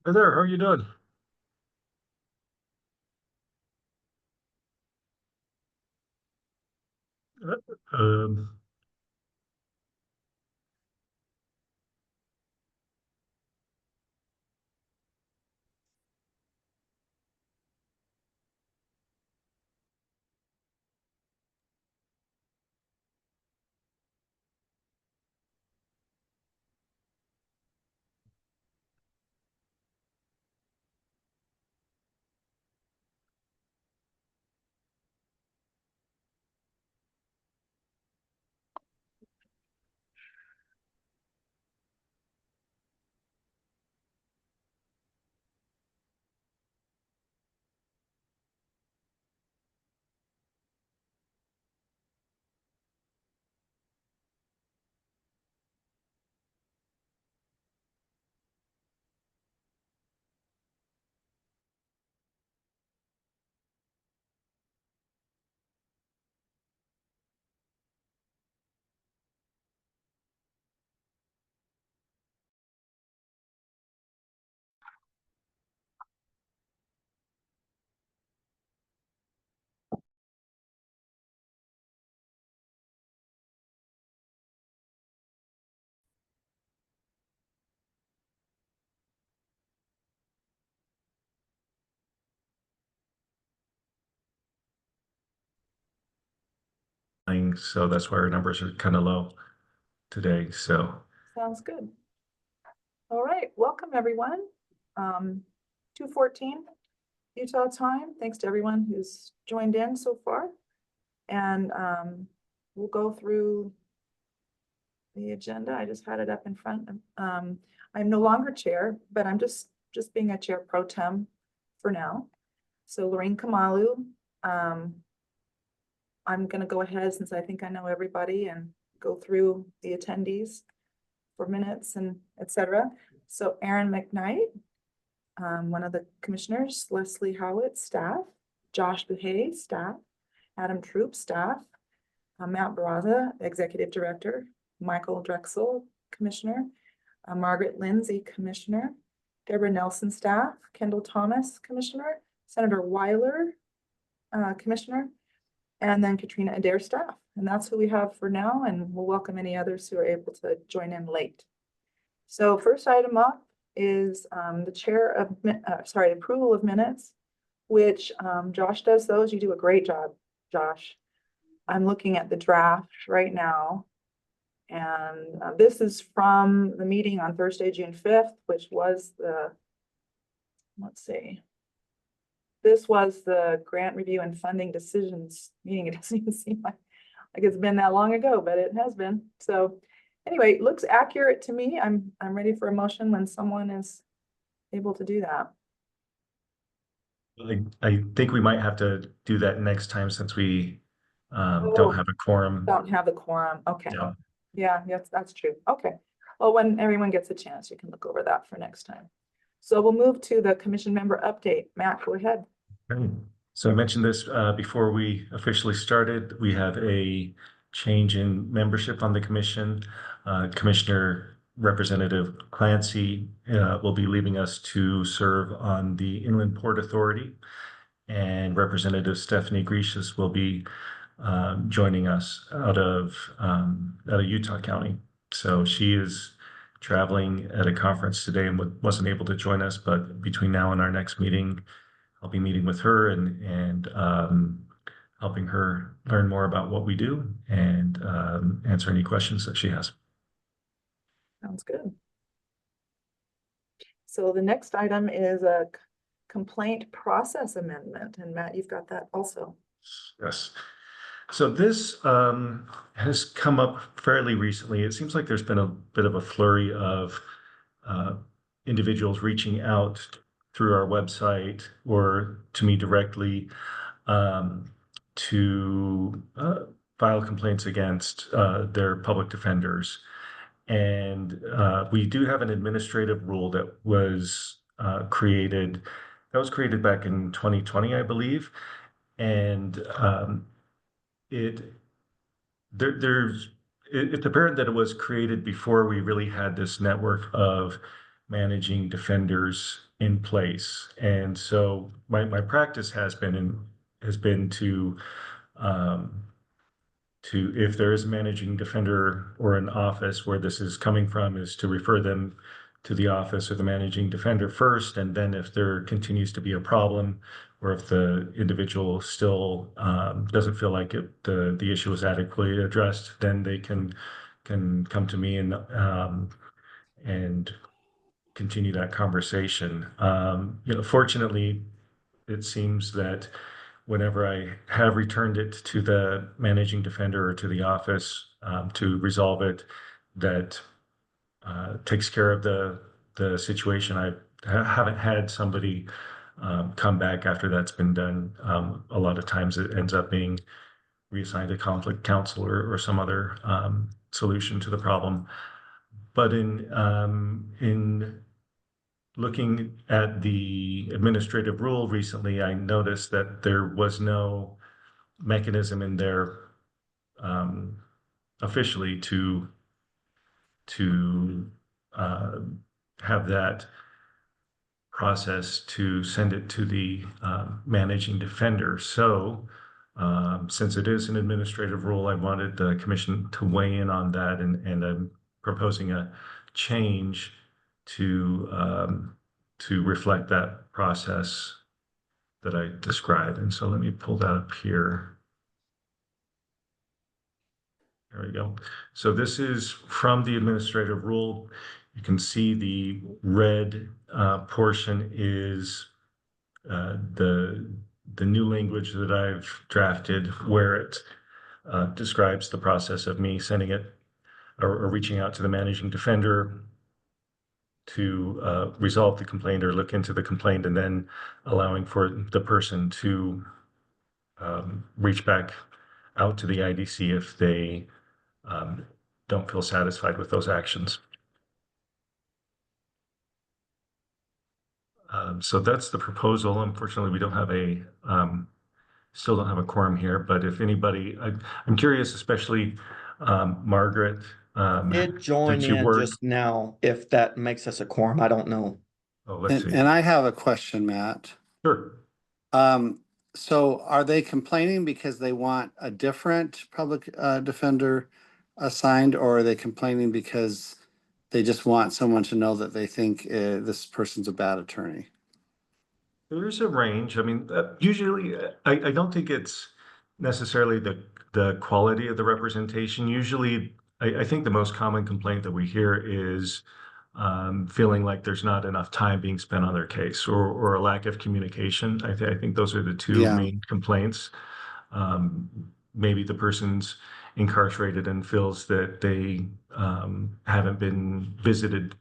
Hey there, how are you doing? Um, so that's why our numbers are kind of low today. So, Sounds good. All right, welcome everyone. 2:14 Utah time. Thanks to everyone who's joined in so far. And we'll go through the agenda. I just had it up in front. I'm no longer chair, but I'm just being a chair pro tem for now. So Lorraine Kamalu, I'm gonna go ahead since I think I know everybody and go through the attendees for minutes and etc. So Aaron McKnight, one of the commissioners, Leslie Howitt, staff, Josh Buhay, staff, Adam Troop, staff, Matt Baraza, executive director, Michael Drexel, commissioner, Margaret Lindsay, commissioner, Deborah Nelson, staff, Kendall Thomas, commissioner, Senator Weiler, commissioner, and then Katrina Adair, staff. And that's who we have for now, and we'll welcome any others who are able to join in late. So first item up is the chair of, approval of minutes, which Josh does those. You do a great job, Josh. I'm looking at the draft right now. And this is from the meeting on Thursday, June 5th, which was let's see. This was the grant review and funding decisions meeting. It doesn't even seem like it's been that long ago, but it has been. So anyway, it looks accurate to me. I'm ready for a motion when someone is able to do that. I think we might have to do that next time since we don't Oh, have a quorum. don't have the quorum. Okay. Yeah. Yeah, yes, that's true. Okay. Well, when everyone gets a chance, you can look over that for next time. So we'll move to the commission member update. Matt, go ahead. Great. So I mentioned this before we officially started. We have a change in membership on the commission. Commissioner Representative Clancy will be leaving us to serve on the Inland Port Authority, and Representative Stephanie Grecius will be joining us out of Utah County. So she is traveling at a conference today and wasn't able to join us, but between now and our next meeting, I'll be meeting with her and helping her learn more about what we do and answer any questions that she has. Sounds good. So the next item is a complaint process amendment. And Matt, you've got that also. Yes. So this has come up fairly recently. It seems like there's been a bit of a flurry of uh, individuals reaching out through our website or to me directly um, to file complaints against their public defenders. And we do have an administrative rule that was created back in 2020, I believe. And it there's it's apparent that it was created before we really had this network of managing defenders in place. And so my practice has been um, if there is a managing defender or an office where this is coming from, is to refer them to the office or the managing defender first. And then if there continues to be a problem, or if the individual still doesn't feel like the issue is adequately addressed, then they can come to me and continue that conversation. Fortunately, it seems that whenever I have returned it to the managing defender or to the office to resolve it, that takes care of the situation. Haven't had somebody come back after that's been done. A lot of times it ends up being reassigned to conflict counsel or some other solution to the problem. But in looking at the administrative rule recently, I noticed that there was no mechanism in there um, officially to uh, have that process to send it to the managing defender. So since it is an administrative rule, I wanted the commission to weigh in on that, and I'm proposing a change to reflect that process that I described. And so let me pull that up here. There we go. So this is from the administrative rule. You can see the red portion is the new language that I've drafted, where it describes the process of me sending it or reaching out to the managing defender to resolve the complaint or look into the complaint, and then allowing for the person to reach back out to the IDC if they don't feel satisfied with those actions. So that's the proposal. Unfortunately, we don't have still don't have a quorum here, but if anybody, I'm curious, especially Margaret, Did join did you in work? just now, if that makes us a quorum, I don't know. Oh, let's see. And I have a question, Matt. Sure. So are they complaining because they want a different public defender assigned, or are they complaining because they just want someone to know that they think this person's a bad attorney? There's a range. I mean, usually, I don't think it's necessarily the quality of the representation. Usually, I think the most common complaint that we hear is feeling like there's not enough time being spent on their case, or a lack of communication. I think those are the two Yeah. main complaints. Maybe the person's incarcerated and feels that they haven't been visited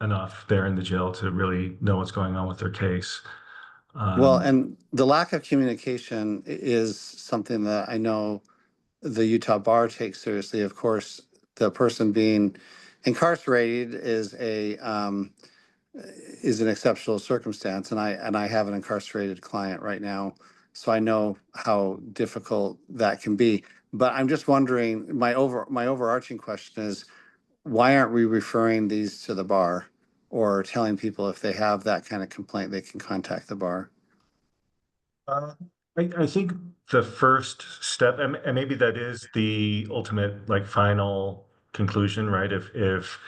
enough there in the jail to really know what's going on with their case. Well, and the lack of communication is something that I know the Utah Bar takes seriously. Of course, the person being incarcerated is an exceptional circumstance, and I have an incarcerated client right now, so I know how difficult that can be. But I'm just wondering, my overarching question is, why aren't we referring these to the bar, or telling people if they have that kind of complaint, they can contact the bar? I think the first step, and maybe that is the ultimate, like, final conclusion, right? If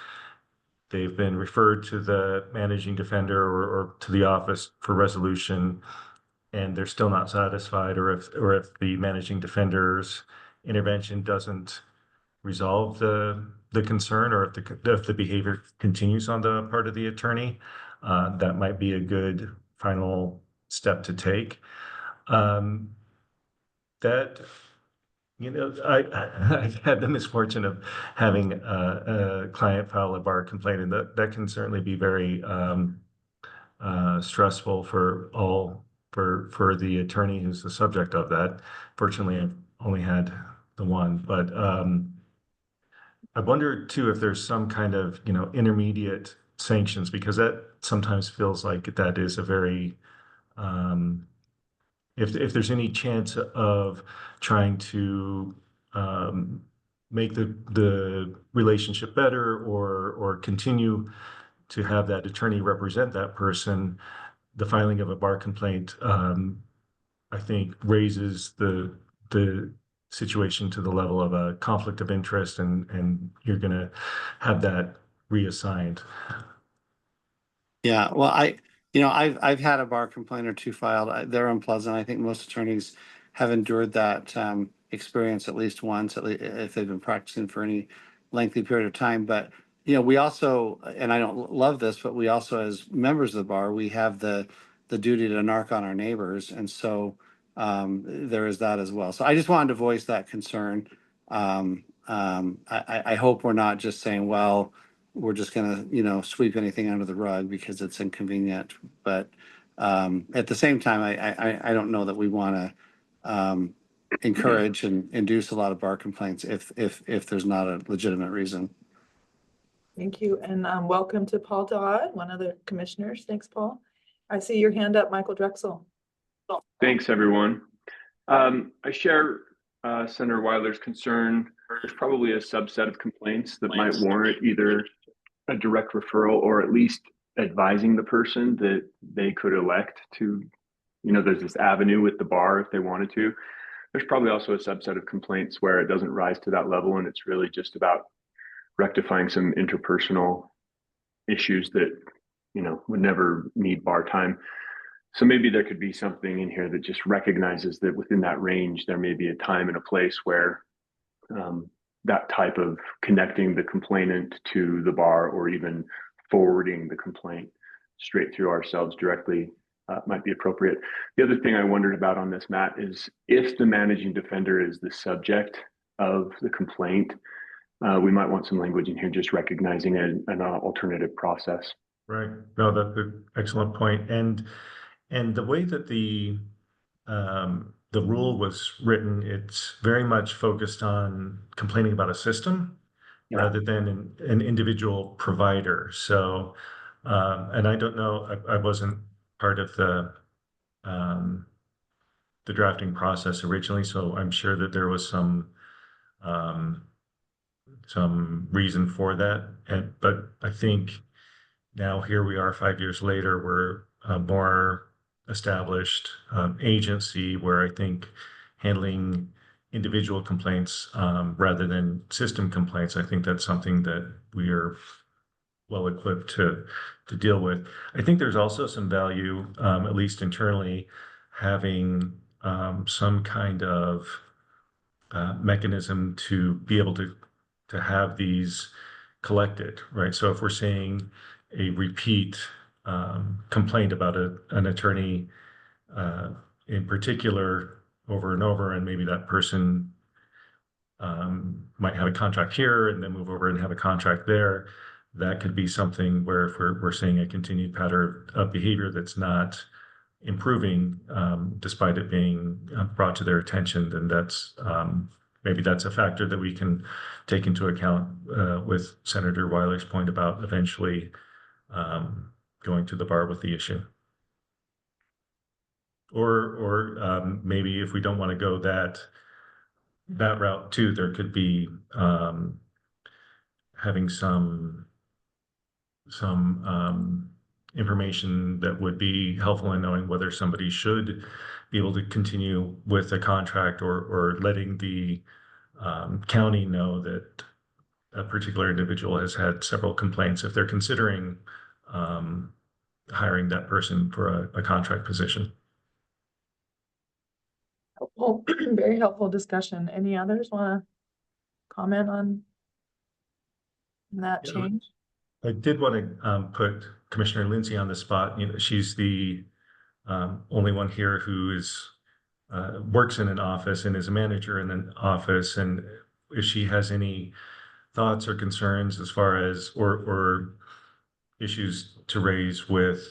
they've been referred to the managing defender or to the office for resolution, and they're still not satisfied, or if the managing defender's intervention doesn't resolve the concern, or if the behavior continues on the part of the attorney, that might be a good final step to take. That, I've had the misfortune of having a client file a bar complaint, and that can certainly be very stressful for the attorney who's the subject of that. Fortunately, I've only had the one, but I wonder too if there's some kind of, intermediate sanctions, because that sometimes feels like that is a very if there's any chance of trying to make the relationship better, or continue to have that attorney represent that person, the filing of a bar complaint, I think raises the situation to the level of a conflict of interest, and you're going to have that reassigned. Yeah, well, I've had a bar complaint or two filed. They're unpleasant. I think most attorneys have endured that experience at least once, at least if they've been practicing for any lengthy period of time. But we also, and I don't love this, but we also, as members of the bar, we have the duty to narc on our neighbors, and so there is that as well. So I just wanted to voice that concern. I hope we're not just saying, well, we're just gonna, sweep anything under the rug because it's inconvenient. But at the same time, I don't know that we want to encourage and induce a lot of bar complaints if there's not a legitimate reason. Thank you, and welcome to Paul Dodd, one of the commissioners. Thanks, Paul. I see your hand up, Michael Drexel. Thanks, everyone. I share Senator Weiler's concern. There's probably a subset of complaints that might warrant either a direct referral or at least advising the person that they could elect to, there's this avenue with the bar if they wanted to. There's probably also a subset of complaints where it doesn't rise to that level, and it's really just about rectifying some interpersonal issues that, would never need bar time. So maybe there could be something in here that just recognizes that within that range, there may be a time and a place where that type of connecting the complainant to the bar or even forwarding the complaint straight through ourselves directly might be appropriate. The other thing I wondered about on this, Matt, is if the managing defender is the subject of the complaint, we might want some language in here just recognizing an alternative process. Right. No, that's an excellent point. And the way that the rule was written, it's very much focused on complaining about a system rather than an individual provider. So, and I don't know, I wasn't part of the drafting process originally, so I'm sure that there was some reason for that. But I think now here we are 5 years later, we're a more established agency where I think handling individual complaints rather than system complaints, I think that's something that we are well equipped to deal with. I think there's also some value, at least internally, having some kind of mechanism to be able to have these collected, right? So if we're saying a repeat complaint about an attorney in particular over and over, and maybe that person might have a contract here and then move over and have a contract there, that could be something where if we're seeing a continued pattern of behavior that's not improving despite it being brought to their attention, then that's maybe that's a factor that we can take into account with Senator Weiler's point about eventually going to the bar with the issue. Or maybe if we don't want to go that route too, there could be having some information that would be helpful in knowing whether somebody should be able to continue with a contract, or letting the county know that a particular individual has had several complaints if they're considering hiring that person for a contract position. Helpful, very helpful discussion. Any others want to comment on that change? I did want to put Commissioner Lindsay on the spot. She's the only one here who works in an office and is a manager in an office. And if she has any thoughts or concerns as far as or issues to raise with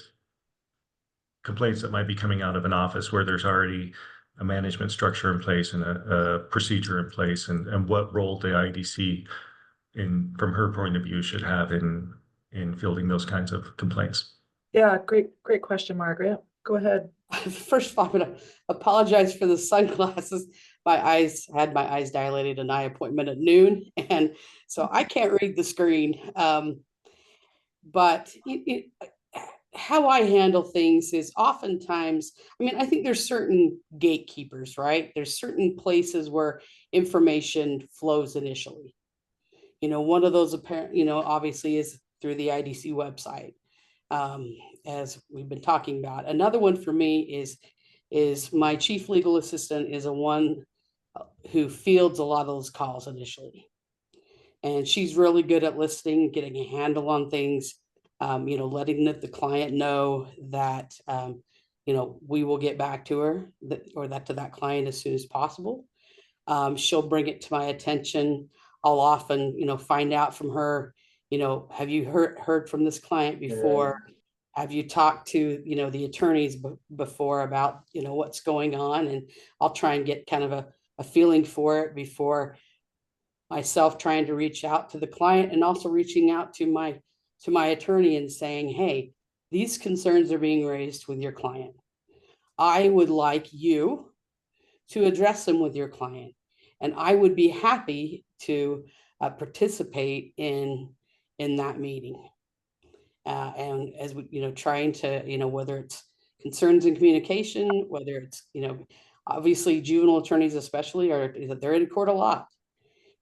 complaints that might be coming out of an office where there's already a management structure in place and a procedure in place, and what role the IDC from her point of view should have in fielding those kinds of complaints. Yeah, great question, Margaret. Go ahead. First of all, I'm going to apologize for the sunglasses. I had my eyes dilated, an eye appointment at noon, and so I can't read the screen. But how I handle things is oftentimes, I mean, I think there's certain gatekeepers, right? There's certain places where information flows initially. One of those apparent, obviously is through the IDC website, as we've been talking about. Another one for me is my chief legal assistant is a one who fields a lot of those calls initially. And she's really good at listening, getting a handle on things, letting the client know that, we will get back to her to that client as soon as possible. She'll bring it to my attention. I'll often, find out from her, have you heard from this client before? Have you talked to, the attorneys before about, what's going on? And I'll try and get kind of a feeling for it before myself trying to reach out to the client, and also reaching out to my attorney and saying, hey, these concerns are being raised with your client. I would like you to address them with your client, and I would be happy to participate in that meeting. And as we, trying to, whether it's concerns in communication, whether it's, obviously juvenile attorneys especially they're in court a lot.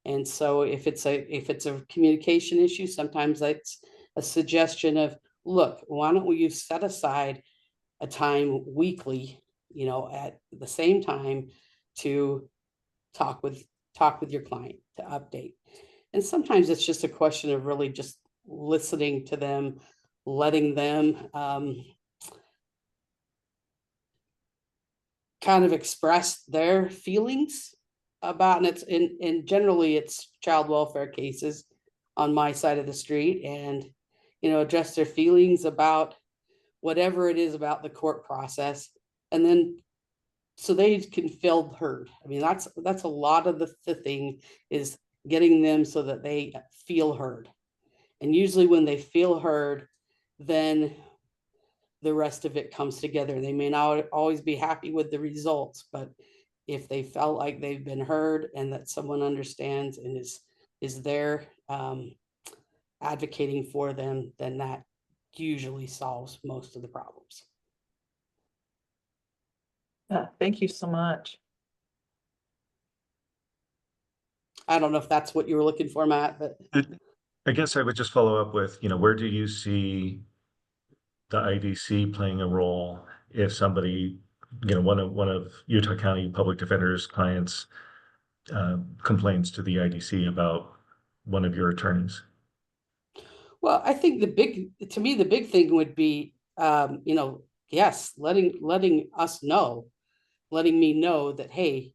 And so if it's a communication issue, sometimes that's a suggestion of, look, why don't you set aside a time weekly, at the same time to talk with your client, to update. And sometimes it's just a question of really just listening to them, letting them kind of express their feelings about, and and generally it's child welfare cases on my side of the street, and address their feelings about whatever it is about the court process, and then so they can feel heard. I mean, that's a lot of the thing, is getting them so that they feel heard. And usually when they feel heard, then the rest of it comes together. They may not always be happy with the results, but if they felt like they've been heard and that someone understands and is there advocating for them, then that usually solves most of the problems. Yeah, thank you so much. I don't know if that's what you were looking for, Matt, but I guess I would just follow up with, where do you see the IDC playing a role if somebody, one of Utah County Public Defender's clients complains to the IDC about one of your attorneys? well, I think the big thing would be, yes, letting us know, letting me know that, hey,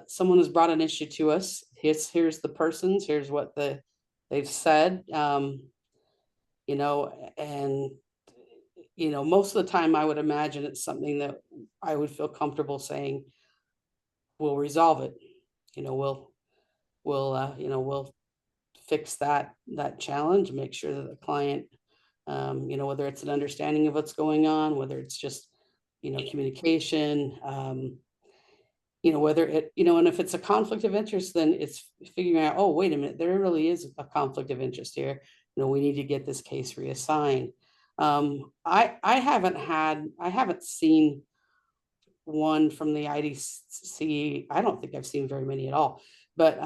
someone has brought an issue to us. Here's the persons, here's what they've said, and most of the time I would imagine it's something that I would feel comfortable saying, we'll resolve it. We'll fix that challenge, make sure that the client, whether it's an understanding of what's going on, whether it's just, communication, whether it, and if it's a conflict of interest, then it's figuring out, oh, wait a minute, there really is a conflict of interest here. We need to get this case reassigned. I haven't seen one from the IDC. I don't think I've seen very many at all, but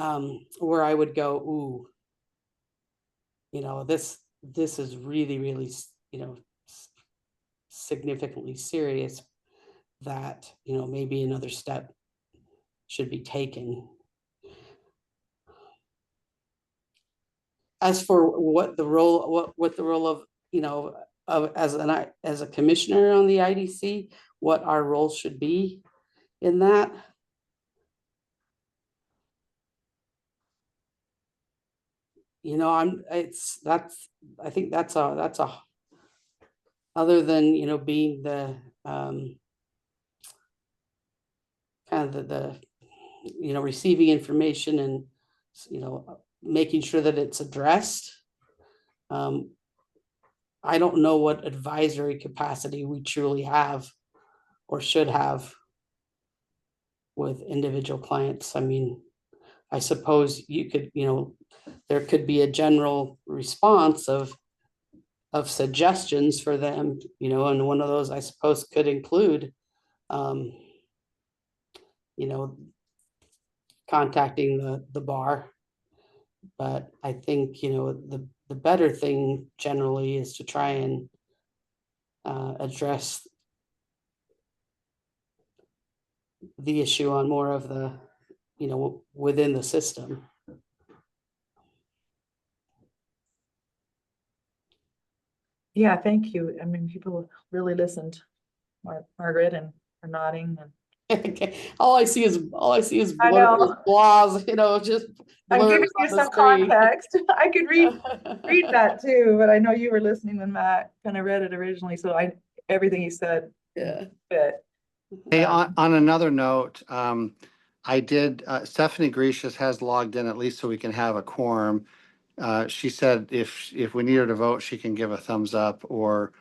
where I would go, ooh, this is really, really, significantly serious, that, maybe another step should be taken. As for what the role of, as a commissioner on the IDC, what our role should be in that. I think that's a, other than, being the, kind of the, receiving information and, making sure that it's addressed. I don't know what advisory capacity we truly have or should have with individual clients. I mean, I suppose you could, there could be a general response of, suggestions for them, you know, and one of those I suppose could include, you know, contacting the bar. But I think, you know, the better thing generally is to try and address the issue on more of the, you know, within the system. Yeah, thank you. I mean, people really listened. Margaret and are nodding and All I see is I know. blahs, you know, just I'm blurs giving you on the some screen. context. I could read that too, but I know you were listening when Matt kind of read it originally, so everything he said Yeah. fit. Hey, Um, on another note, I did, Stephanie Gracious has logged in at least so we can have a quorum. She said if we need her to vote, she can give a thumbs up or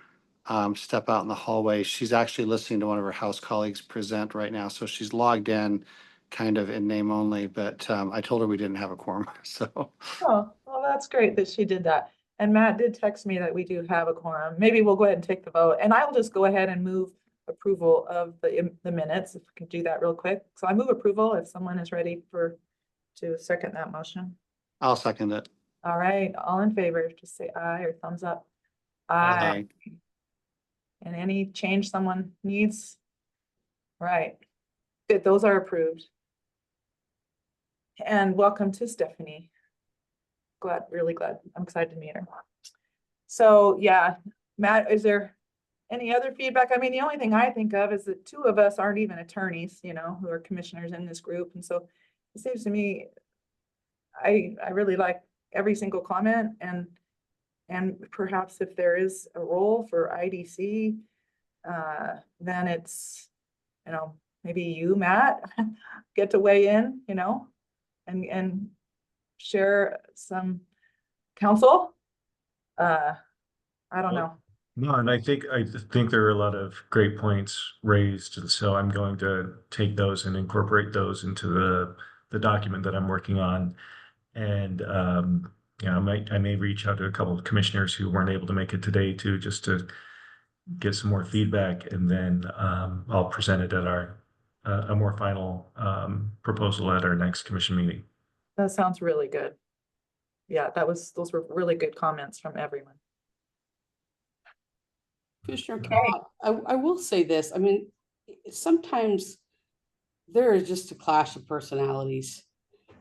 step out in the hallway. She's actually listening to one of her House colleagues present right now, so she's logged in kind of in name only, but I told her we didn't have a quorum, so. Oh, well, that's great that she did that. And Matt did text me that we do have a quorum. Maybe we'll go ahead and take the vote, and I'll just go ahead and move approval of the minutes, if we can do that real quick. So I move approval if someone is ready to second that motion. I'll second it. All right, all in favor, just say aye or thumbs up. Aye. And any change someone needs? Right. Good, those are approved. And welcome to Stephanie. Really glad. I'm excited to meet her. So yeah, Matt, is there any other feedback? I mean, the only thing I think of is that two of us aren't even attorneys, you know, who are commissioners in this group. And so it seems to me, I really like every single comment, and perhaps if there is a role for IDC, then it's, you know, maybe you, Matt, get to weigh in, you know, and share some counsel. I don't know. No, and I think there are a lot of great points raised, and so I'm going to take those and incorporate those into the document that I'm working on. And yeah, I may reach out to a couple of commissioners who weren't able to make it today too, just to get some more feedback, and then I'll present it at our a more final proposal at our next commission meeting. That sounds really good. Yeah, those were really good comments from everyone. Commissioner Okay. Kellogg, I will say this, I mean, sometimes there is just a clash of personalities.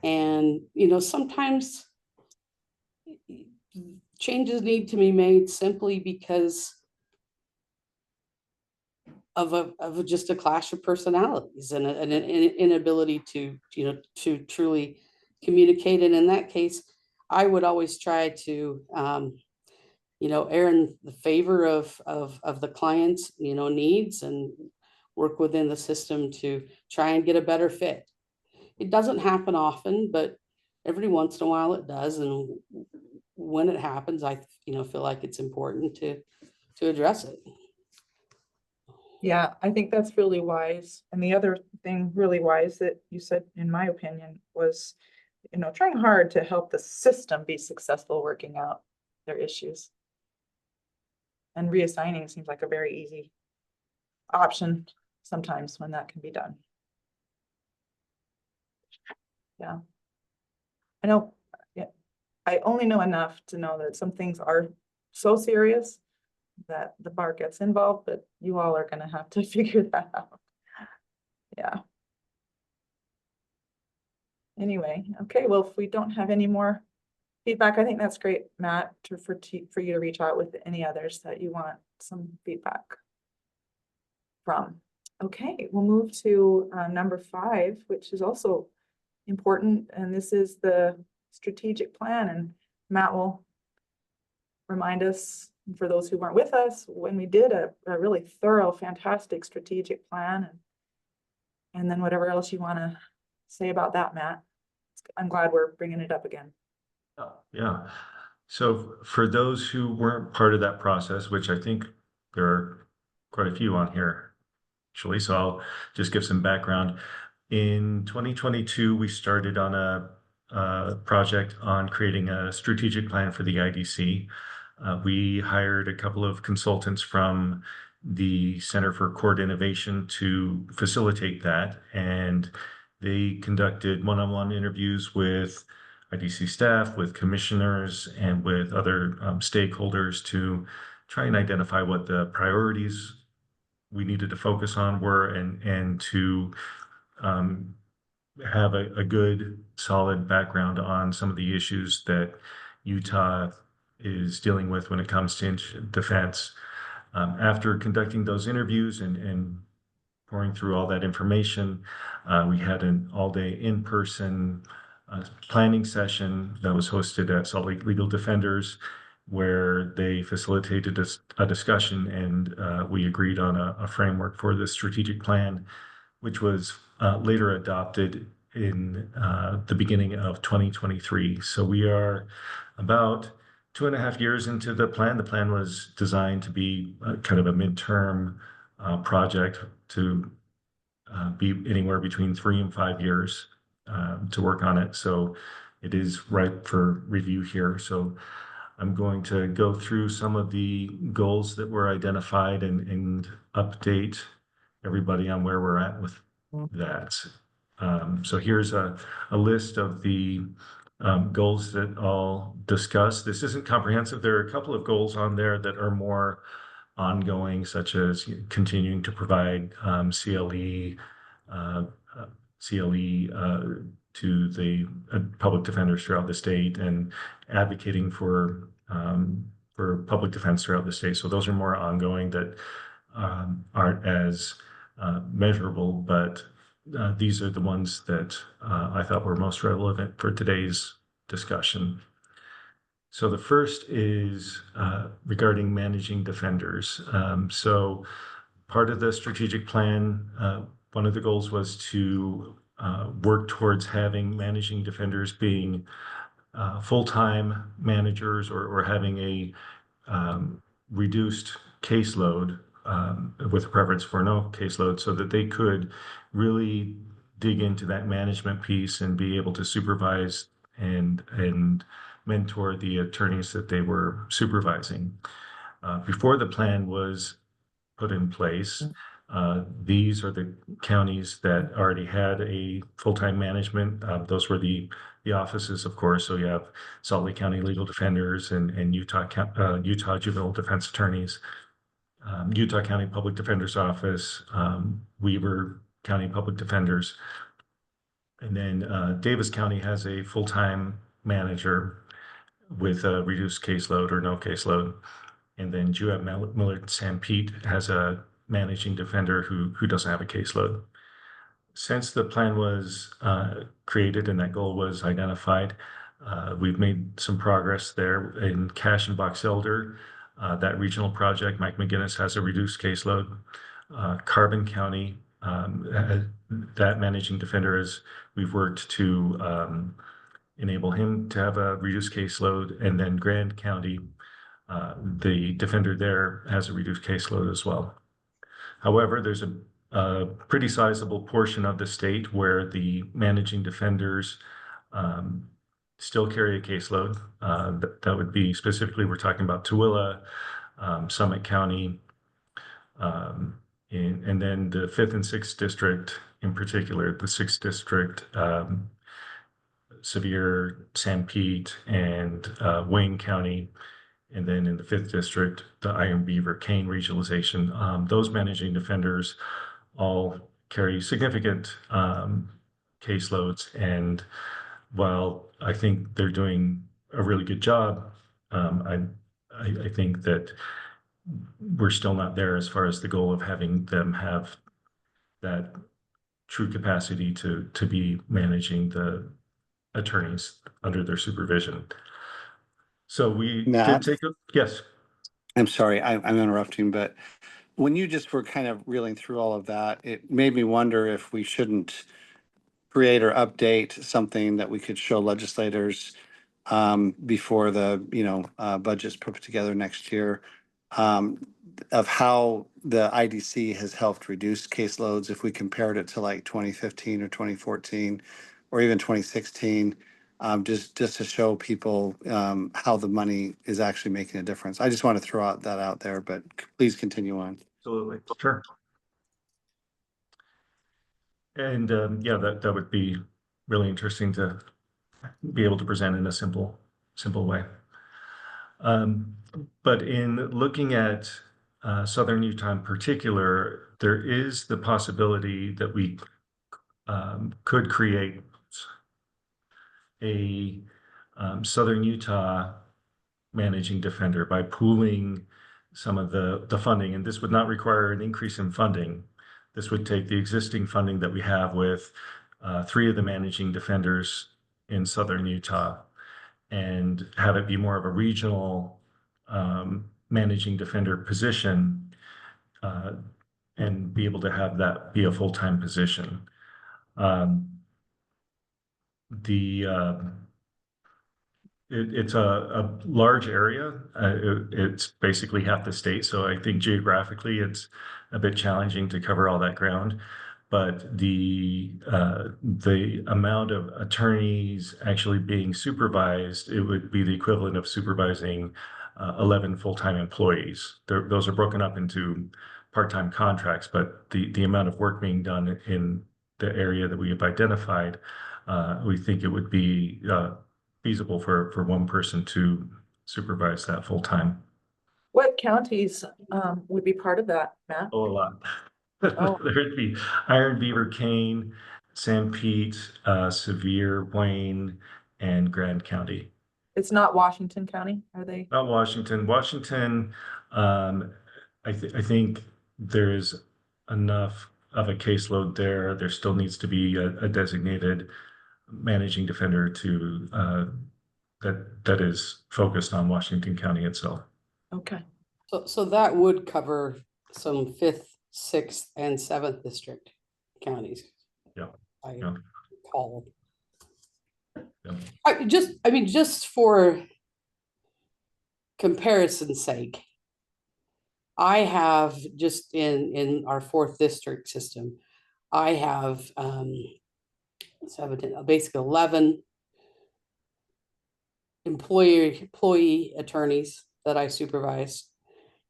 And, you know, sometimes changes need to be made simply because of just a clash of personalities and an inability to, you know, to truly communicate. And in that case, I would always try to, you know, err in the favor of the client's, you know, needs and work within the system to try and get a better fit. It doesn't happen often, but every once in a while it does. And when it happens, I, you know, feel like it's important to address it. Yeah, I think that's really wise. And the other thing really wise that you said, in my opinion, was, you know, trying hard to help the system be successful working out their issues. And reassigning seems like a very easy option sometimes when that can be done. Yeah. I know, yeah, I only know enough to know that some things are so serious that the bar gets involved, but you all are gonna have to figure that out. Yeah. Anyway, okay, well, if we don't have any more feedback, I think that's great, Matt, for you to reach out with any others that you want some feedback from. Okay, we'll move to number 5, which is also important, and this is the strategic plan, and Matt will remind us, for those who weren't with us, when we did a really thorough, fantastic strategic plan, and then whatever else you want to say about that, Matt. I'm glad we're bringing it up again. Yeah. So for those who weren't part of that process, which I think there are quite a few on here, actually, so I'll just give some background. In 2022, we started on a project on creating a strategic plan for the IDC. We hired a couple of consultants from the Center for Court Innovation to facilitate that, and they conducted one-on-one interviews with IDC staff, with commissioners, and with other stakeholders to try and identify what the priorities we needed to focus on were, and to have a good, solid background on some of the issues that Utah is dealing with when it comes to defense. After conducting those interviews and pouring through all that information, we had an all-day in-person planning session that was hosted at Salt Lake Legal Defenders, where they facilitated a discussion, and we agreed on a framework for the strategic plan, which was later adopted in the beginning of 2023. So we are about 2.5 years into the plan. The plan was designed to be kind of a midterm project to be anywhere between 3 and 5 years to work on it. So it is ripe for review here. So I'm going to go through some of the goals that were identified and update everybody on where we're at with that. So here's a list of the goals that I'll discuss. This isn't comprehensive. There are a couple of goals on there that are more ongoing, such as continuing to provide CLE to the public defenders throughout the state, and advocating for public defense throughout the state. So those are more ongoing that aren't as measurable, but these are the ones that I thought were most relevant for today's discussion. So the first is regarding managing defenders. So part of the strategic plan, one of the goals was to work towards having managing defenders being full-time managers, or having a reduced caseload with a preference for no caseload, so that they could really dig into that management piece and be able to supervise and mentor the attorneys that they were supervising. Before the plan was put in place, these are the counties that already had a full-time management. Those were the offices, of course. So you have Salt Lake County Legal Defenders and Utah Juvenile Defense Attorneys, Utah County Public Defender's Office, Weber County Public Defenders. And then Davis County has a full-time manager with a reduced caseload or no caseload. And then Jewett-Millard San Pete has a managing defender who doesn't have a caseload. Since the plan was created and that goal was identified, we've made some progress there. In Cache and Box Elder, that regional project, Mike McGinnis has a reduced caseload. Carbon County, that managing defender, is we've worked to enable him to have a reduced caseload. And then Grand County, the defender there has a reduced caseload as well. However, there's a pretty sizable portion of the state where the managing defenders still carry a caseload. That would be specifically, we're talking about Tooele, Summit County, and then the 5th and 6th district in particular, the 6th district, Sevier, San Pete, and Wayne County. And then in the 5th district, the Iron Beaver Cane regionalization. Those managing defenders all carry significant caseloads. And while I think they're doing a really good job, I think that we're still not there as far as the goal of having them have that true capacity to be managing the attorneys under their supervision. So we Matt? did take a, yes. I'm sorry, I'm interrupting, but when you just were kind of reeling through all of that, it made me wonder if we shouldn't create or update something that we could show legislators before the, budget's put together next year, of how the IDC has helped reduce caseloads if we compared it to like 2015 or 2014 or even 2016. just to show people how the money is actually making a difference. I just want to throw that out there, but please continue on. Absolutely. Sure. And yeah, that would be really interesting to be able to present in a simple way. But in looking at Southern Utah in particular, there is the possibility that we could create a Southern Utah managing defender by pooling some of the funding. And this would not require an increase in funding. This would take the existing funding that we have with 3 of the managing defenders in Southern Utah and have it be more of a regional managing defender position and be able to have that be a full-time position. It's a large area. It's basically half the state, so I think geographically it's a bit challenging to cover all that ground. But the amount of attorneys actually being supervised, it would be the equivalent of supervising 11 full-time employees. Those are broken up into part-time contracts, but the amount of work being done in the area that we have identified, we think it would be feasible for one person to supervise that full-time. What counties would be part of that, Matt? Oh, a lot. Oh. There'd be Iron Beaver, Kane, San Pete, Sevier, Wayne, and Grand County. It's not Washington County, are they? Not Washington. Washington, I think there's enough of a caseload there. There still needs to be a designated managing defender to that is focused on Washington County itself. Okay. So that would cover some 5th, 6th, and 7th district counties. Yeah. I Yeah. recall. Yeah. Just for comparison's sake, I have just in our 4th district system, I have 17, basically 11 employee attorneys that I supervise,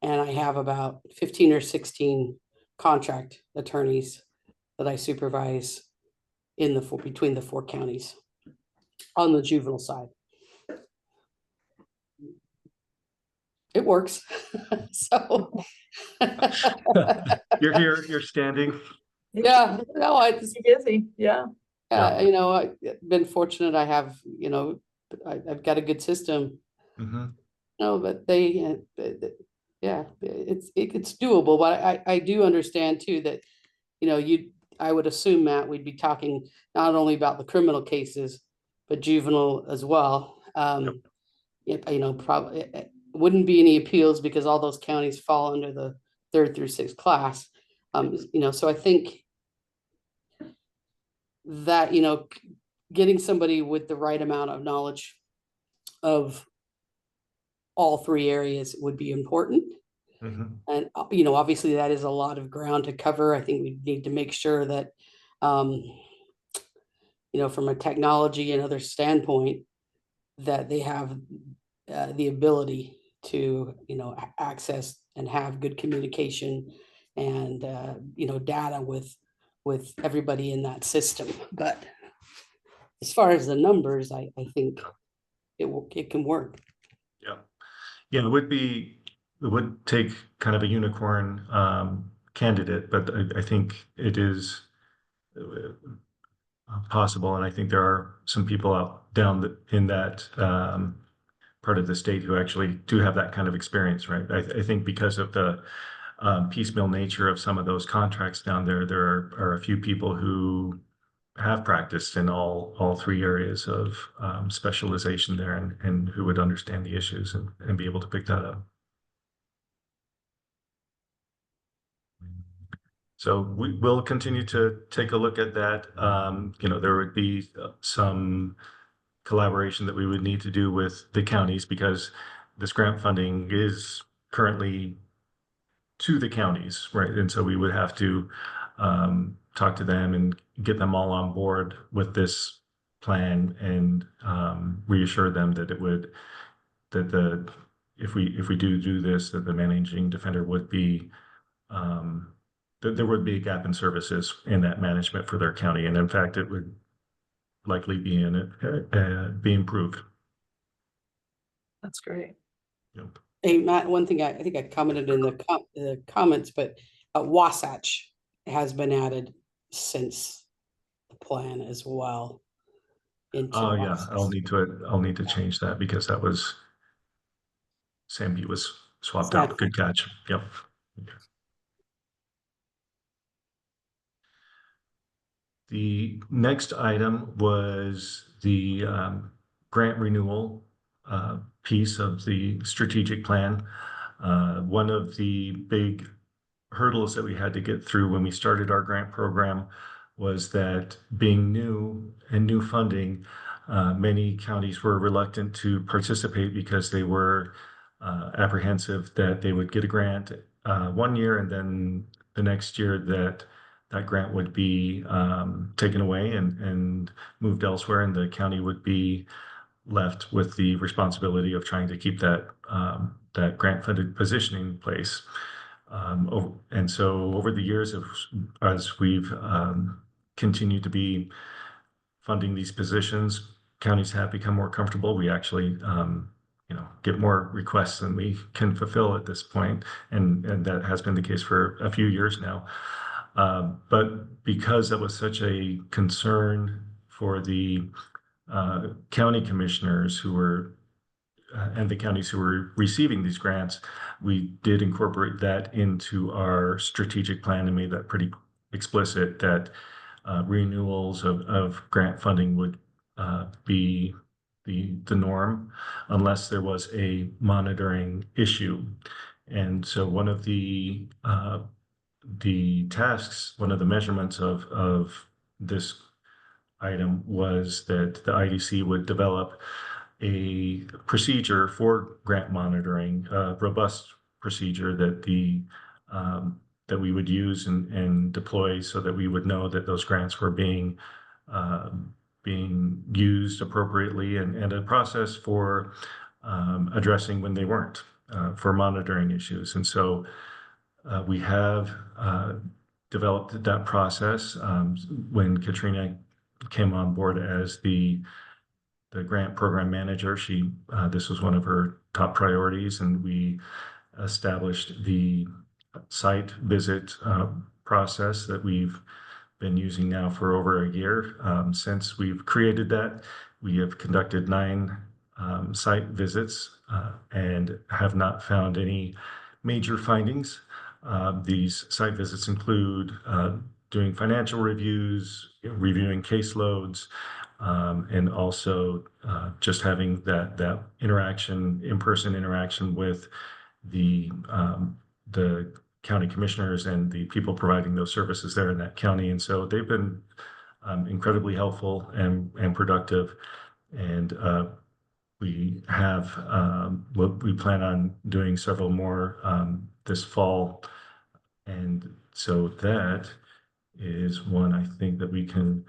and I have about 15 or 16 contract attorneys that I supervise in between the 4 counties on the juvenile side. It works. So You're here, you're standing. yeah, no, It's busy, yeah. Yeah. I've been fortunate. I have, I've got a good system. Mm-hmm. No, but yeah, it's doable. But I do understand too that, I would assume, Matt, we'd be talking not only about the criminal cases, but juvenile as well. Probably it wouldn't be any appeals because all those counties fall under the 3rd through 6th class. So I think that, getting somebody with the right amount of knowledge of all 3 areas would be important. Mm-hmm. And, obviously that is a lot of ground to cover. I think we need to make sure that, from a technology and other standpoint, that they have the ability to, access and have good communication and, data with everybody in that system. But as far as the numbers, I think it can work. Yeah. Yeah, it would take kind of a unicorn candidate, but I think it is possible. And I think there are some people out in that part of the state who actually do have that kind of experience, right? I think because of the piecemeal nature of some of those contracts down there, there are a few people who have practiced in all 3 areas of specialization there and who would understand the issues and be able to pick that up. So we will continue to take a look at that. There would be some collaboration that we would need to do with the counties because this grant funding is currently to the counties, right? And so we would have to talk to them and get them all on board with this plan and reassure them that if we do this, that the managing defender would be that there would be a gap in services in that management for their county, and in fact, it would likely be be improved. That's great. Yep. Hey, Matt, one thing I think I commented in the comments, but Wasatch has been added since the plan as well. Oh yeah, Wasatch. I'll need to change that because that was Samby was swapped out. Good catch. Yep. Okay. The next item was the grant renewal piece of the strategic plan. One of the big hurdles that we had to get through when we started our grant program was that being new and new funding, many counties were reluctant to participate because they were apprehensive that they would get a grant one year and then the next year that grant would be taken away and moved elsewhere, and the county would be left with the responsibility of trying to keep that that grant-funded position in place. And so over the years, as we've continued to be funding these positions, counties have become more comfortable. We actually, get more requests than we can fulfill at this point, and that has been the case for a few years now. But because that was such a concern for the county commissioners who were and the counties who were receiving these grants, we did incorporate that into our strategic plan and made that pretty explicit that renewals of grant funding would be the norm unless there was a monitoring issue. And so one of the tasks, one of the measurements of this item was that the IDC would develop a procedure for grant monitoring, a robust procedure that that we would use and deploy so that we would know that those grants were being used appropriately, and a process for addressing when they weren't, for monitoring issues. And so we have developed that process. When Katrina came on board as the grant program manager, this was one of her top priorities, and we established the site visit process that we've been using now for over a year. Since we've created that, we have conducted 9 site visits and have not found any major findings. These site visits include doing financial reviews, reviewing caseloads, and also just having that interaction, in-person interaction with the county commissioners and the people providing those services there in that county. And so they've been incredibly helpful and productive. And we plan on doing several more this fall. And so that is one I think that we can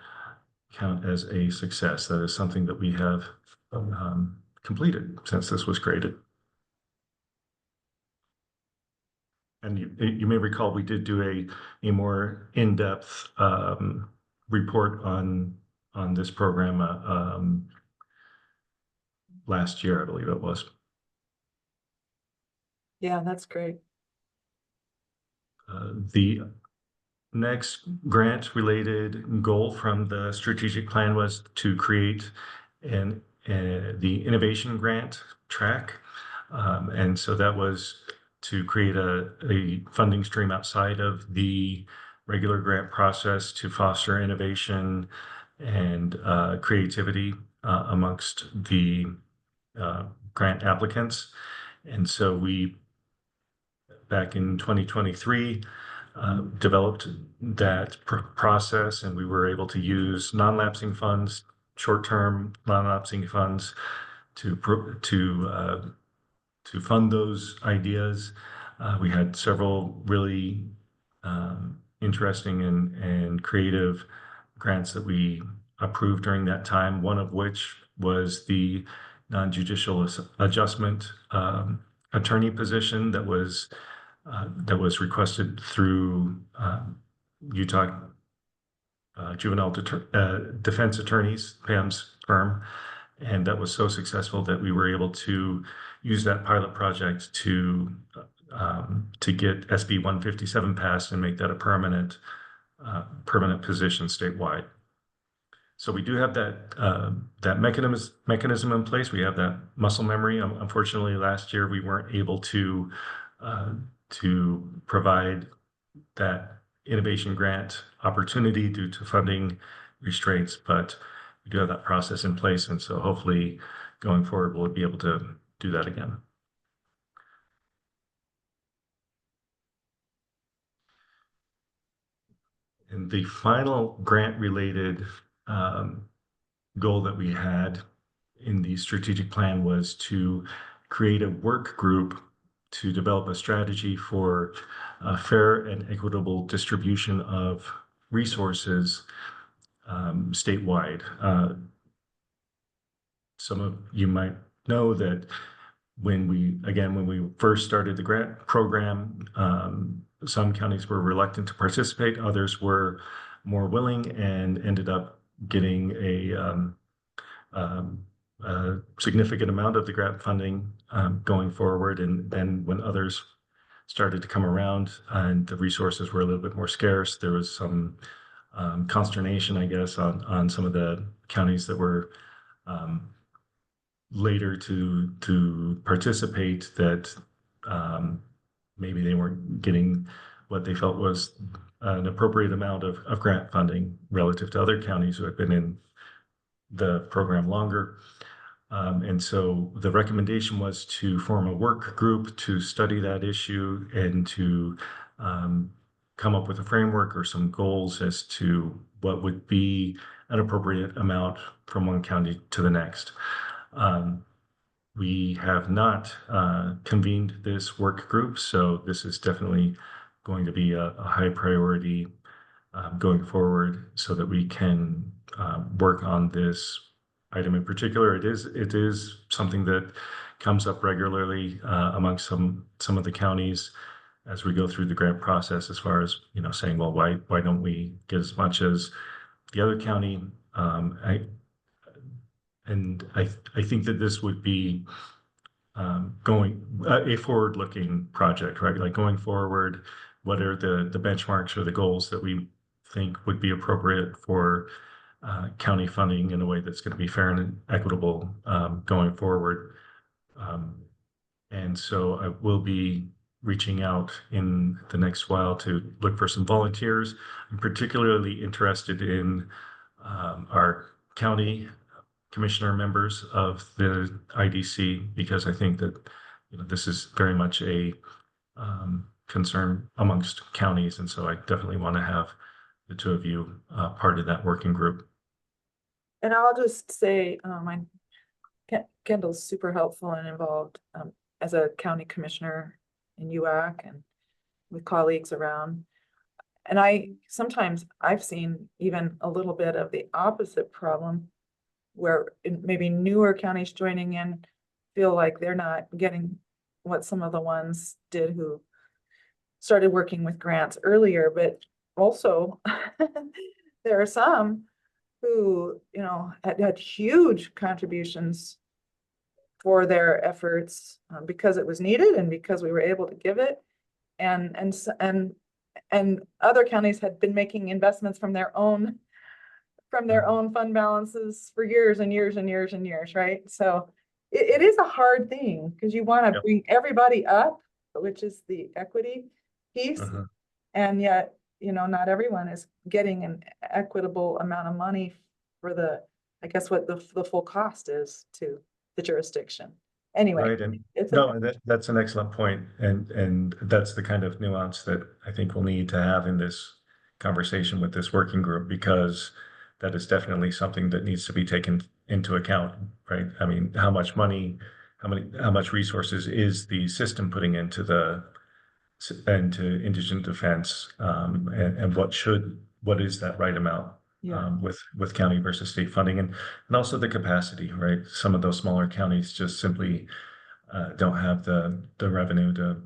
count as a success. That is something that we have completed since this was created. And you may recall we did do a more in-depth report on this program last year, I believe it was. Yeah, that's great. The next grant-related goal from the strategic plan was to create the innovation grant track. And so that was to create a funding stream outside of the regular grant process to foster innovation and creativity amongst the grant applicants. And so we, back in 2023, developed that process, and we were able to use non-lapsing funds, short-term non-lapsing funds to fund those ideas. We had several really interesting and creative grants that we approved during that time, one of which was the non-judicial adjustment attorney position that was requested through Utah Juvenile Defense Attorneys, Pam's firm. And that was so successful that we were able to use that pilot project to get SB 157 passed and make that a permanent position statewide. So we do have that mechanism in place. We have that muscle memory. Unfortunately, last year we weren't able to provide that innovation grant opportunity due to funding restraints, but we do have that process in place, and so hopefully going forward we'll be able to do that again. And the final grant-related goal that we had in the strategic plan was to create a work group to develop a strategy for a fair and equitable distribution of resources statewide. Some of you might know that when we first started the grant program, some counties were reluctant to participate, others were more willing and ended up getting a significant amount of the grant funding going forward. And then when others started to come around and the resources were a little bit more scarce, there was some consternation, I guess, on some of the counties that were later to participate, that maybe they weren't getting what they felt was an appropriate amount of grant funding relative to other counties who had been in the program longer. And so the recommendation was to form a work group to study that issue and to come up with a framework or some goals as to what would be an appropriate amount from one county to the next. We have not convened this work group, so this is definitely going to be a high priority going forward so that we can work on this item in particular. It is something that comes up regularly amongst some of the counties as we go through the grant process, as far as, you know, saying, well, why don't we get as much as the other county? I think that this would be a forward-looking project, right? Like going forward, what are the benchmarks or the goals that we think would be appropriate for county funding in a way that's going to be fair and equitable going forward. And so I will be reaching out in the next while to look for some volunteers. I'm particularly interested in our county commissioner members of the IDC, because I think that, you know, this is very much a concern amongst counties, and so I definitely want to have the two of you part of that working group. And I'll just say, Kendall's super helpful and involved as a county commissioner in UAC and with colleagues around. And sometimes I've seen even a little bit of the opposite problem, where maybe newer counties joining in feel like they're not getting what some of the ones did who started working with grants earlier. But also there are some who, you know, had huge contributions for their efforts because it was needed and because we were able to give it. And other counties had been making investments from their own fund balances for years and years and years and years, right? So it is a hard thing because you want to bring everybody up, which is the equity piece. And yet, you know, not everyone is getting an equitable amount of money for I guess what the full cost is to the jurisdiction. Anyway, Right, and that's an excellent point, and that's the kind of nuance that I think we'll need to have in this conversation with this working group, because that is definitely something that needs to be taken into account, right? I mean, how much money, how much resources is the system putting into indigent defense, and what is that right amount Yeah, with county versus state funding, and also the capacity, right? Some of those smaller counties just simply don't have the revenue to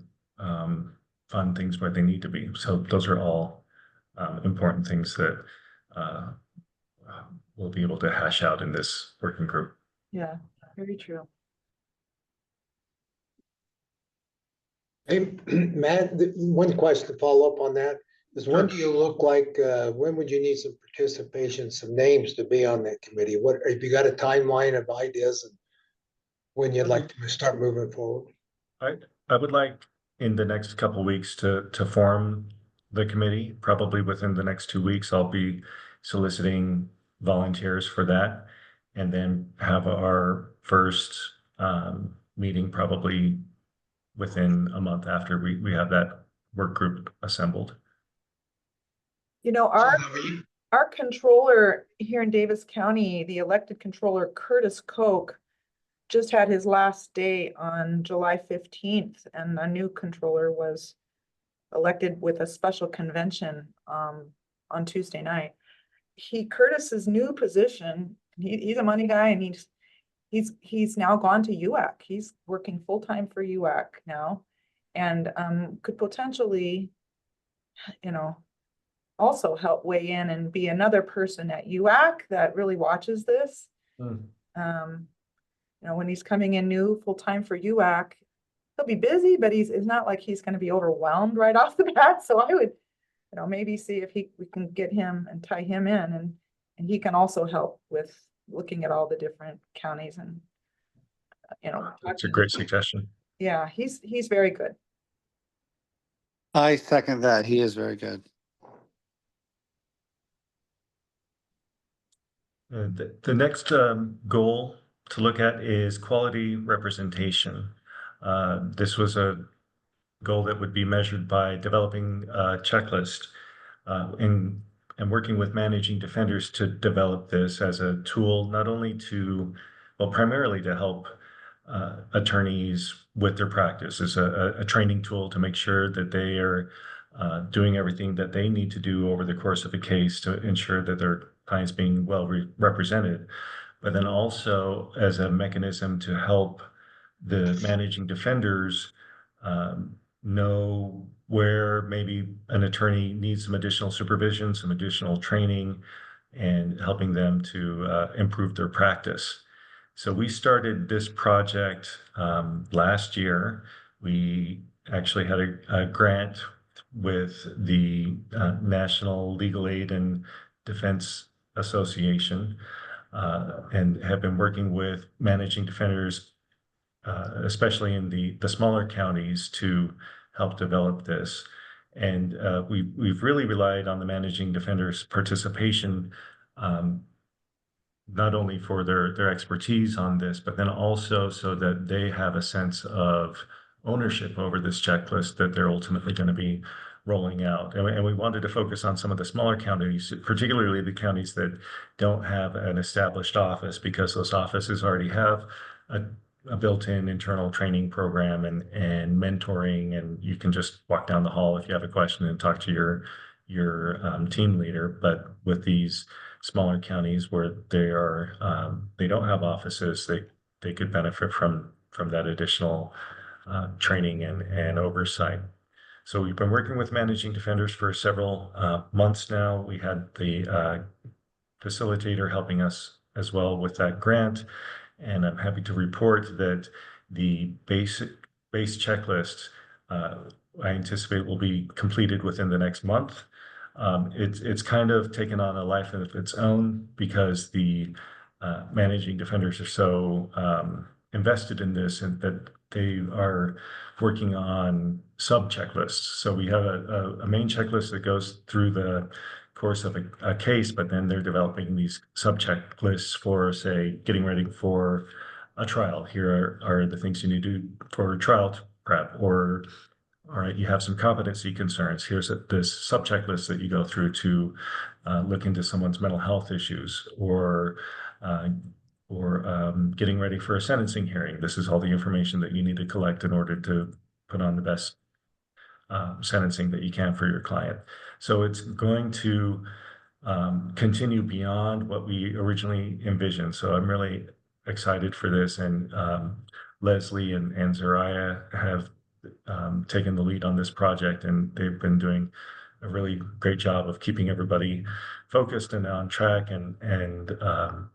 fund things where they need to be. So those are all important things that uh, we'll be able to hash out in this working group. yeah, very true. Hey, Matt, one question to follow up on that is when do you look like, when would you need some participation, some names to be on that committee? What, if you got a timeline of ideas and when you'd like to start moving forward? I would like in the next couple weeks to form the committee. Probably within the next 2 weeks, I'll be soliciting volunteers for that, and then have our first meeting probably within a month after we have that work group assembled. You know, our controller here in Davis County, the elected controller Curtis Koch, just had his last day on July 15th, and a new controller was elected with a special convention on Tuesday night. Curtis's new position, he's a money guy, and he's now gone to UAC. He's working full-time for UAC now, and could potentially, you know, also help weigh in and be another person at UAC that really watches this. You know, when he's coming in new full-time for UAC, he'll be busy, but it's not like he's going to be overwhelmed right off the bat. So I would, you know, maybe see if we can get him and tie him in, and he can also help with looking at all the different counties and, you know. That's a great suggestion. Yeah, he's very good. I second that. He is very good. The next goal to look at is quality representation. This was a goal that would be measured by developing a checklist and working with managing defenders to develop this as a tool, not only to, well, primarily to help attorneys with their practice, as a training tool to make sure that they are doing everything that they need to do over the course of a case to ensure that their clients being well represented, but then also as a mechanism to help the managing defenders know where maybe an attorney needs some additional supervision, some additional training, and helping them to improve their practice. So we started this project last year. We actually had a grant with the National Legal Aid and Defense Association, and have been working with managing defenders, especially in the smaller counties, to help develop this. And we've really relied on the managing defenders' participation, not only for their expertise on this, but then also so that they have a sense of ownership over this checklist that they're ultimately going to be rolling out. And we wanted to focus on some of the smaller counties, particularly the counties that don't have an established office, because those offices already have a built-in internal training program and mentoring, and you can just walk down the hall if you have a question and talk to your team leader. But with these smaller counties where they don't have offices, they could benefit from that additional training and oversight. So we've been working with managing defenders for several months now. We had the facilitator helping us as well with that grant, and I'm happy to report that the base checklist I anticipate will be completed within the next month. It's kind of taken on a life of its own because the managing defenders are so invested in this, and that they are working on sub checklists. So we have a main checklist that goes through the course of a case, but then they're developing these sub checklists for, say, getting ready for a trial. Here are the things you need to do for trial prep, or all right, you have some competency concerns. Here's this sub checklist that you go through to look into someone's mental health issues, or getting ready for a sentencing hearing. This is all the information that you need to collect in order to put on the best sentencing that you can for your client. So it's going to continue beyond what we originally envisioned. So I'm really excited for this, and Leslie and Zariah have taken the lead on this project, and they've been doing a really great job of keeping everybody focused and on track, and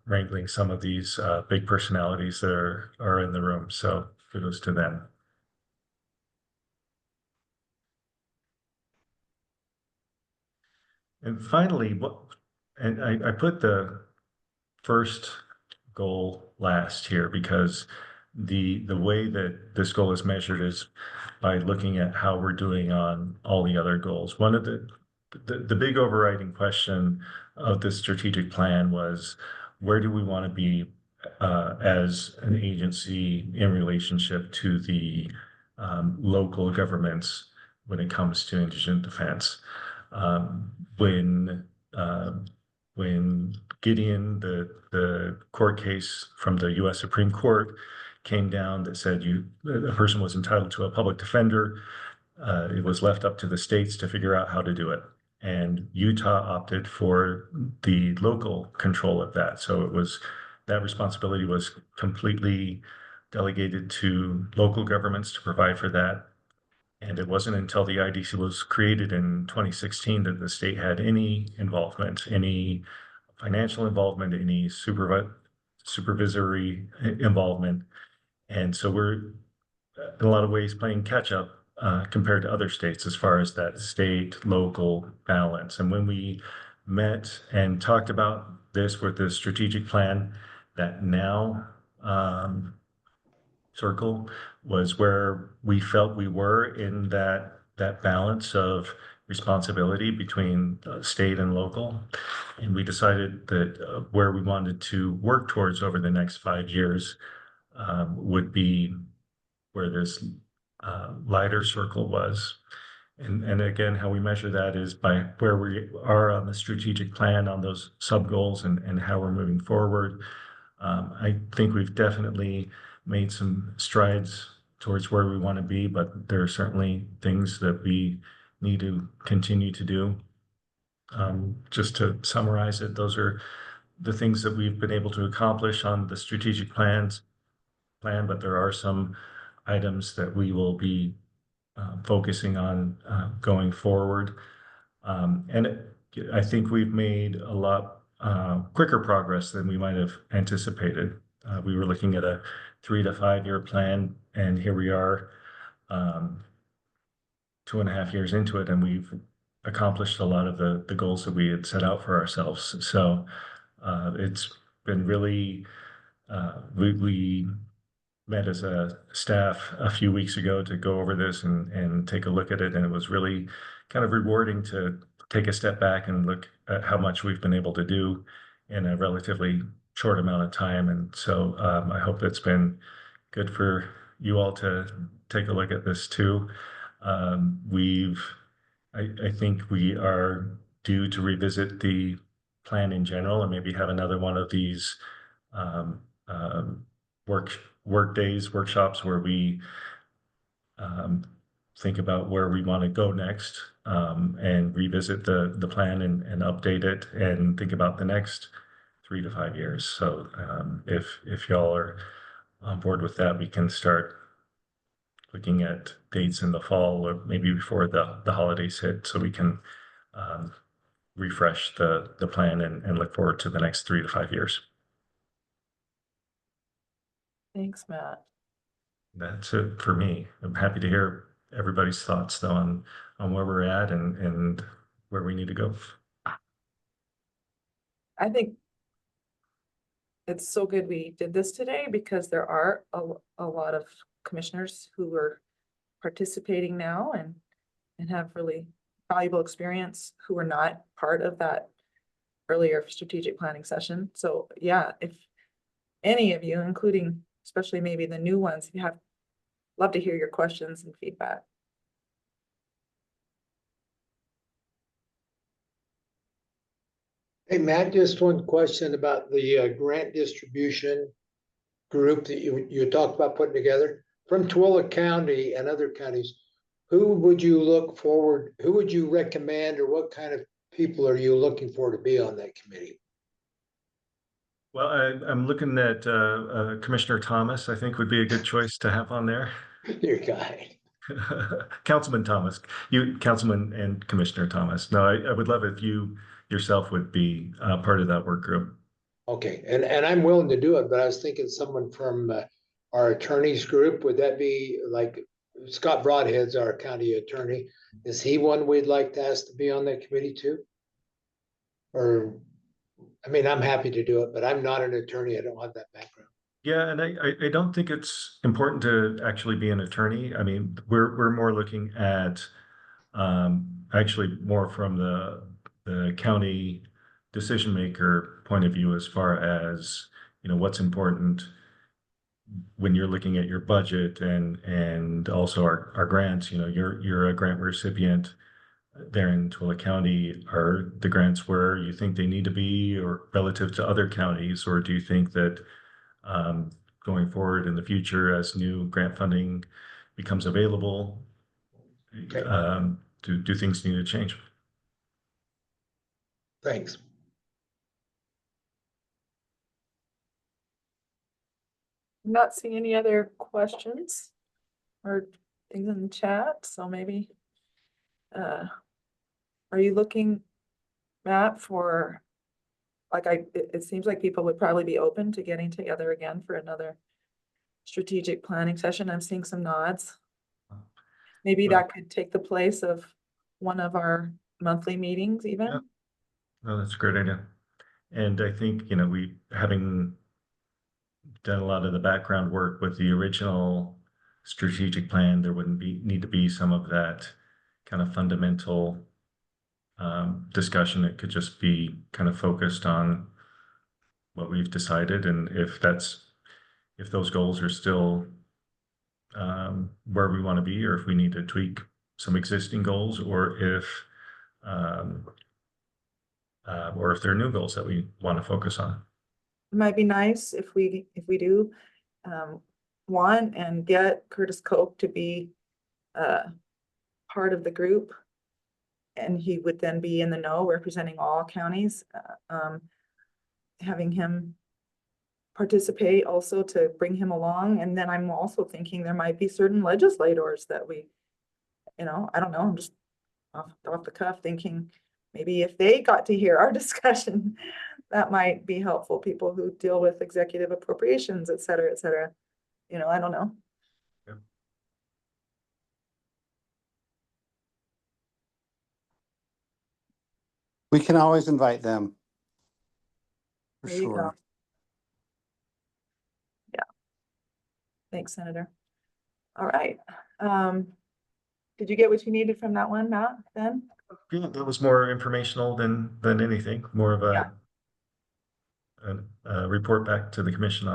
wrangling some of these big personalities that are in the room. So kudos to them. And finally, and I put the first goal last here because the way that this goal is measured is by looking at how we're doing on all the other goals. One of the big overriding question of this strategic plan was, where do we want to be as an agency in relationship to the local governments when it comes to indigent defense? When Gideon, the court case from the U.S. Supreme Court, came down that said a person was entitled to a public defender, it was left up to the states to figure out how to do it. And Utah opted for the local control of that. So that responsibility was completely delegated to local governments to provide for that. And it wasn't until the IDC was created in 2016 that the state had any involvement, any financial involvement, any supervisory involvement. And so we're in a lot of ways playing catch up compared to other states as far as that state local balance. And when we met and talked about this with the strategic plan, that now circle was where we felt we were in that balance of responsibility between state and local. And we decided that where we wanted to work towards over the next 5 years would be where this lighter circle was. And again, how we measure that is by where we are on the strategic plan on those sub goals and how we're moving forward. I think we've definitely made some strides towards where we want to be, but there are certainly things that we need to continue to do. Just to summarize it, those are the things that we've been able to accomplish on the strategic plan, but there are some items that we will be focusing on going forward. I think we've made a lot quicker progress than we might have anticipated. We were looking at a 3 to 5 year plan, and here we are 2.5 years into it, and we've accomplished a lot of the goals that we had set out for ourselves. So it's been really, we met as a staff a few weeks ago to go over this and take a look at it. And it was really kind of rewarding to take a step back and look at how much we've been able to do in a relatively short amount of time. And so I hope that's been good for you all to take a look at this too. I think we are due to revisit the plan in general and maybe have another one of these workshops where we think about where we want to go next and revisit the plan and update it and think about the next 3 to 5 years. So if y'all are on board with that, we can start looking at dates in the fall or maybe before the holidays hit, so we can refresh the plan and look forward to the next 3 to 5 years. Thanks, Matt. That's it for me. I'm happy to hear everybody's thoughts though on where we're at and where we need to go. I think it's so good we did this today because there are a lot of commissioners who are participating now and have really valuable experience who are not part of that earlier strategic planning session. So yeah, if any of you, including especially maybe the new ones, if you have, love to hear your questions and feedback. Hey, Matt, just one question about the grant distribution group that you talked about putting together from Tooele County and other counties. Who would you look forward, who would you recommend, or what kind of people are you looking for to be on that committee? Well, I'm looking at Commissioner Thomas, I think would be a good choice to have on there. Your guy. Councilman Thomas, Councilman and Commissioner Thomas. No, I would love if you yourself would be part of that work group. Okay, and I'm willing to do it, but I was thinking someone from our attorneys group, would that be like Scott Broadhead's our county attorney? Is he one we'd like to ask to be on that committee too? Or, I mean, I'm happy to do it, but I'm not an attorney. I don't have that background. Yeah, and I don't think it's important to actually be an attorney. I mean, we're more looking at actually more from the county decision maker point of view as far as, you know, what's important when you're looking at your budget and also our grants. You know, you're a grant recipient there in Twila County. Are the grants where you think they need to be or relative to other counties, or do you think that going forward in the future as new grant funding becomes available, do things need to change? Thanks. I'm not seeing any other questions or things in the chat, so maybe are you looking, Matt, for like it seems like people would probably be open to getting together again for another strategic planning session. I'm seeing some nods. Maybe that could take the place of one of our monthly meetings even. Yeah. No, that's a great idea. And I think, you know, we having done a lot of the background work with the original strategic plan, there wouldn't need to be some of that kind of fundamental discussion. It could just be kind of focused on what we've decided, and if those goals are still where we want to be, or if we need to tweak some existing goals, or if there are new goals that we want to focus on. It might be nice if we do want and get Curtis Koch to be part of the group, and he would then be in the know representing all counties, having him participate also to bring him along. And then I'm also thinking there might be certain legislators that we, you know, I don't know, I'm just off the cuff thinking maybe if they got to hear our discussion, that might be helpful. People who deal with executive appropriations, et cetera, et cetera. You know, I don't know. Yep. We can always invite them. For There you go. sure. Yeah. Thanks, Senator. All right. Did you get what you needed from that one, Matt, then? Yeah, that was more informational than anything, more of a report back to the commission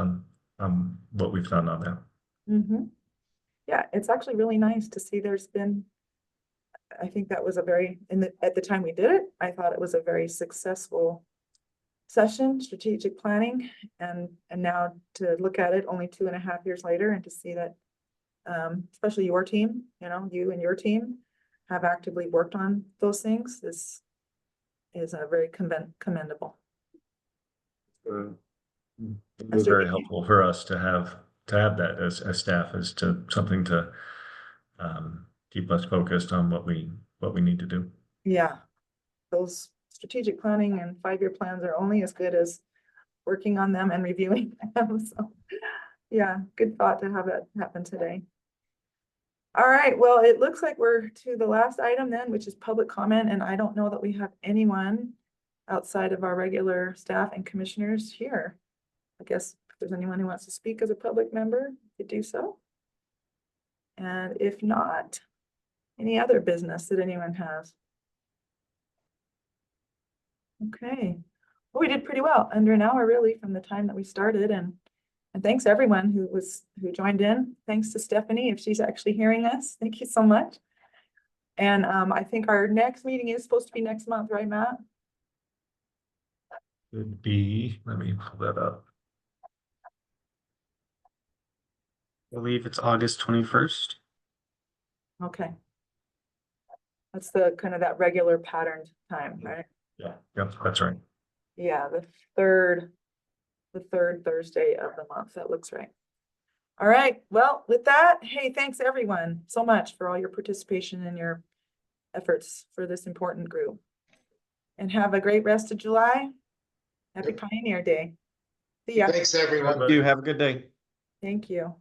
on what we've done on that. Mm-hmm. Yeah, it's actually really nice to see there's been, I think that was a very, at the time we did it, I thought it was a very successful session, strategic planning, and now to look at it only 2.5 years later and to see that especially your team, you know, you and your team have actively worked on those things is a very commendable. It was very helpful for us to have that as staff, as to something to keep us focused on what we need to do. Yeah, those strategic planning and 5-year plans are only as good as working on them and reviewing them. So yeah, good thought to have that happen today. All right, well, it looks like we're to the last item then, which is public comment, and I don't know that we have anyone outside of our regular staff and commissioners here. I guess if there's anyone who wants to speak as a public member, you do so. And if not, any other business that anyone has? Okay, well, we did pretty well, under an hour really from the time that we started, and thanks everyone who joined in. Thanks to Stephanie, if she's actually hearing us. Thank you so much. And I think our next meeting is supposed to be next month, right, Matt? It'd be, let me pull that up. I believe it's August 21st. Okay. That's the kind of that regular patterned time, right? Yeah, yep, that's right. Yeah, the third Thursday of the month. That looks right. All right, well, with that, hey, thanks everyone so much for all your participation and your efforts for this important group. And have a great rest of July. Happy Pioneer Day. See ya. Thanks, everyone. You have a good day. Thank you.